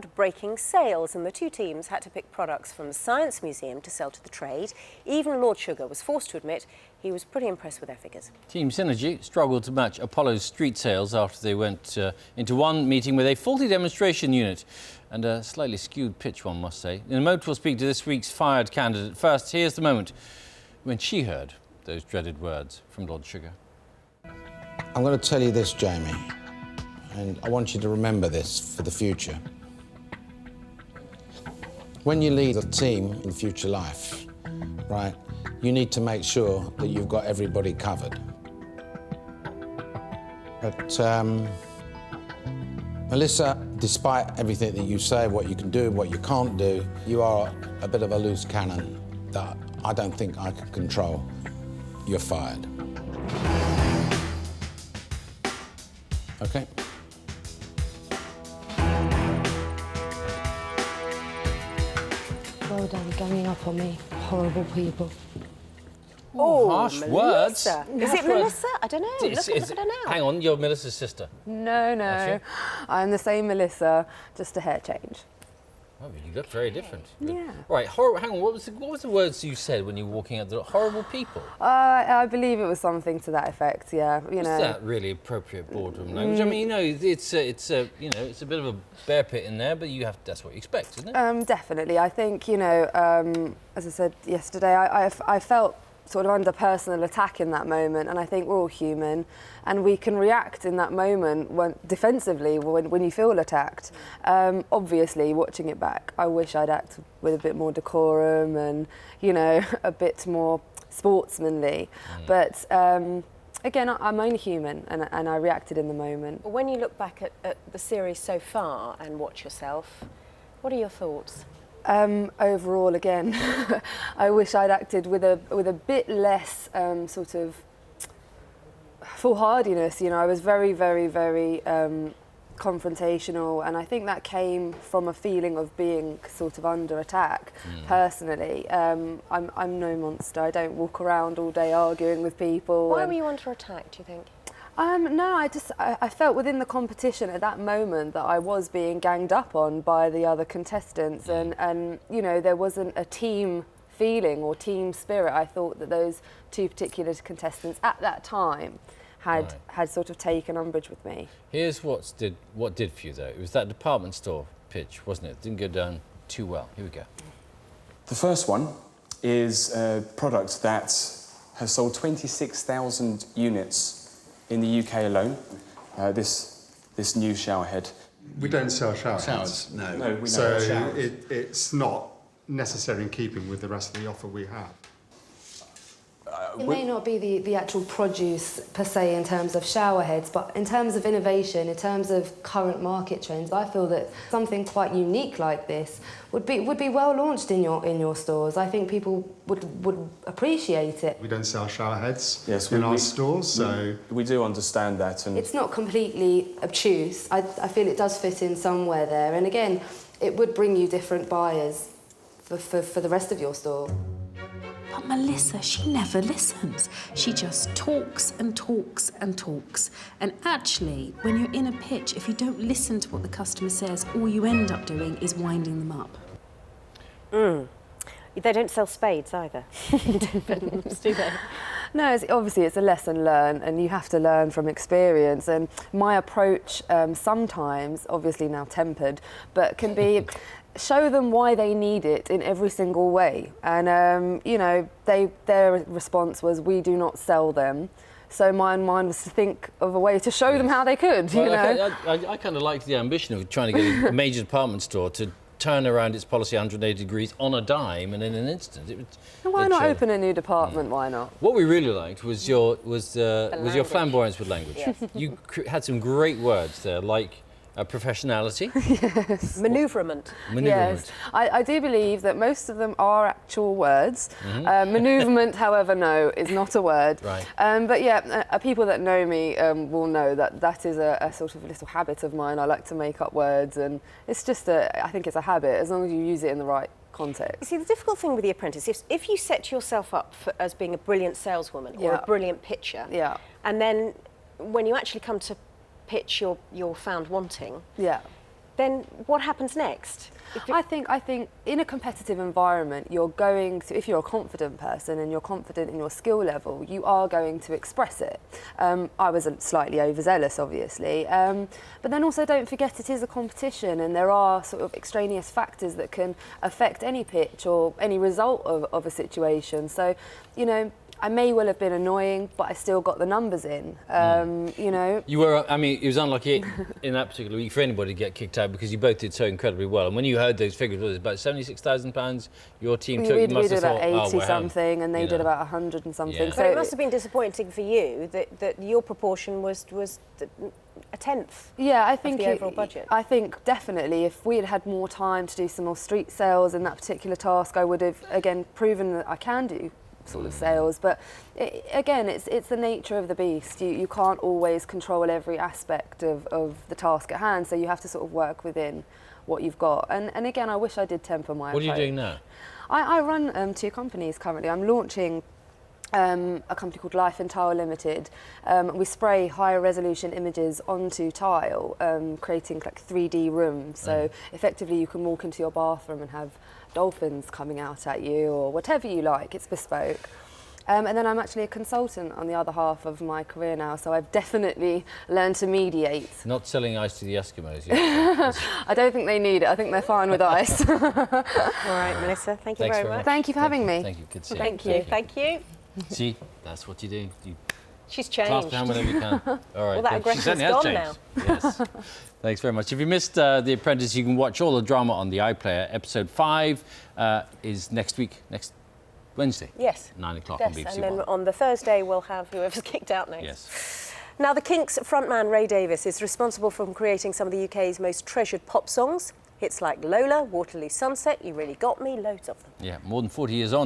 Breaking sales, and the two teams had to pick products from the Science Museum to sell to the trade. Even Lord Sugar was forced to admit he was pretty impressed with their figures. Team Synergy struggled to match Apollo's street sales after they went into one meeting with a faulty demonstration unit and a slightly skewed pitch, one must say. In a moment, we'll speak to this week's fired candidate. First, here's the moment when she heard those dreaded words from Lord Sugar. I'm going to tell you this, Jamie, and I want you to remember this for the future. When you lead a team in future life, right, you need to make sure that you've got everybody covered. But, Melissa, despite everything that you say, what you can do, what you can't do, you are a bit of a loose cannon that I don't think I can control. You're fired. Okay? Well done, ganging up on me. Horrible people. Oh, harsh Melissa. words. Is it Melissa? I don't know. Look at her now. Hang on, you're Melissa's sister. No. I'm the same Melissa, just a hair change. Oh, you look very different. Yeah. Right, hang on, what was the words you said when you were walking out the door? Horrible people? I believe it was something to that effect, yeah. You know. Is that really appropriate boardroom language? I mean, you know, it's a bit of a bear pit in there, but that's what you expect, isn't it? Definitely. I think, you know, as I said yesterday, I felt sort of under personal attack in that moment, and I think we're all human and we can react in that moment defensively when you feel attacked. Obviously, watching it back, I wish I'd acted with a bit more decorum and, you know, a bit more sportsmanly. But again, I'm only human and I reacted in the moment. When you look back at the series so far and watch yourself, what are your thoughts? Overall, again, I wish I'd acted with a bit less sort of foolhardiness. You know, I was very, very, very confrontational, and I think that came from a feeling of being sort of under attack. Personally, I'm no monster. I don't walk around all day arguing with people. Why were you under attack, do you think? No, I felt within the competition at that moment that I was being ganged up on by the other contestants, and you know, there wasn't a team feeling or team spirit. I thought that those two particular contestants at that time had sort of taken umbrage with me. Here's what did for you though. It was that department store pitch, wasn't it? It didn't go down too well. Here we go. The first one is a product that has sold 26,000 units in the UK alone, this new shower head. We don't sell shower heads. No, we don't so sell showers. It's not necessarily in keeping with the rest of the offer we have. It may not be the actual produce per se in terms of shower heads, but in terms of innovation, in terms of current market trends, I feel that something quite unique like this would be well launched in your stores. I think people would appreciate it. We don't sell shower heads in our stores, so we do understand that, and it's not completely obtuse. I feel it does fit in somewhere there, and again, it would bring you different buyers for the rest of your store. But Melissa, she never listens. She just talks and talks and talks. And actually, when you're in a pitch, if you don't listen to what the customer says, all you end up doing is winding them up. They don't sell spades either, do they? No, obviously it's a lesson learned, and you have to learn from experience. And my approach sometimes, obviously now tempered, but can be show them why they need it in every single way. And, you know, their response was, we do not sell them. So mine was to think of a way to show them how they could, you know. I kind of liked the ambition of trying to get a major department store to turn around its policy 180 degrees on a dime and in an instant. Why not open a new department? Why not? What we really liked was your flamboyance with language. Yes. You had some great words there, like professionality. Yes. Manoeuvrement. Yes. I do believe that most of them are actual words. Manoeuvrement, however, no, is not a word. Right. But yeah, people that know me will know that is a sort of a little habit of mine. I like to make up words, and it's just I think it's a habit, as long as you use it in the right context. You see, the difficult thing with The Apprentice is if you set yourself up as being a brilliant saleswoman or a brilliant pitcher, and then when you actually come to pitch you're found wanting, then what happens next? I think in a competitive environment, you're going to, if you're a confident person and you're confident in your skill level, you are going to express it. I was slightly overzealous, obviously, but then also don't forget it is a competition, and there are sort of extraneous factors that can affect any pitch or any result of a situation. So, you know, I may well have been annoying, but I still got the numbers in, you know. You were, I mean, it was unlucky in that particular week for anybody to get kicked out because you both did so incredibly well. And when you heard those figures, was it about £76,000 your team took? We You must did have about thought, 80 oh, wow. something, and they You did know. about 100 and something. Yeah. So But it must have been disappointing for you that your proportion was a tenth. Yeah, I think the overall budget. I think definitely if we had had more time to do some more street sales in that particular task, I would have again proven that I can do sort of sales. But again, it's the nature of the beast. You can't always control every aspect of the task at hand, so you have to sort of work within what you've got. And again, I wish I did temper my What are you approach. doing now? I run 2 companies currently. I'm launching a company called Life and Tile Limited. We spray higher resolution images onto tile, creating like 3D rooms. So effectively you can walk into your bathroom and have dolphins coming out at you or whatever you like. It's bespoke. And then I'm actually a consultant on the other half of my career now, so I've definitely learned to mediate. Not selling ice to the Eskimos yet. I don't think they need it. I think they're fine with ice. All right, Melissa, thank you Thanks very much. Thank you for having me. Thank you. Good to see you. Thank you. Thank you. See, that's what you do. You She's clasp changed. down whenever you can. All right. Well, that good. She aggression's certainly has gone changed. Yes. Thanks very much. If you missed The Apprentice, you can watch all the drama on the iPlayer. Episode 5 is next week, next Wednesday. Yes. 9 o'clock Yes, on BBC and then One. on the Thursday we'll have whoever's kicked out next. Yes. Now, the Kinks frontman Ray Davies is responsible for creating some of the UK's most treasured pop songs. Hits like Lola, Waterloo Sunset, You Really Got Me, loads of them. Yeah, more than 40 years on.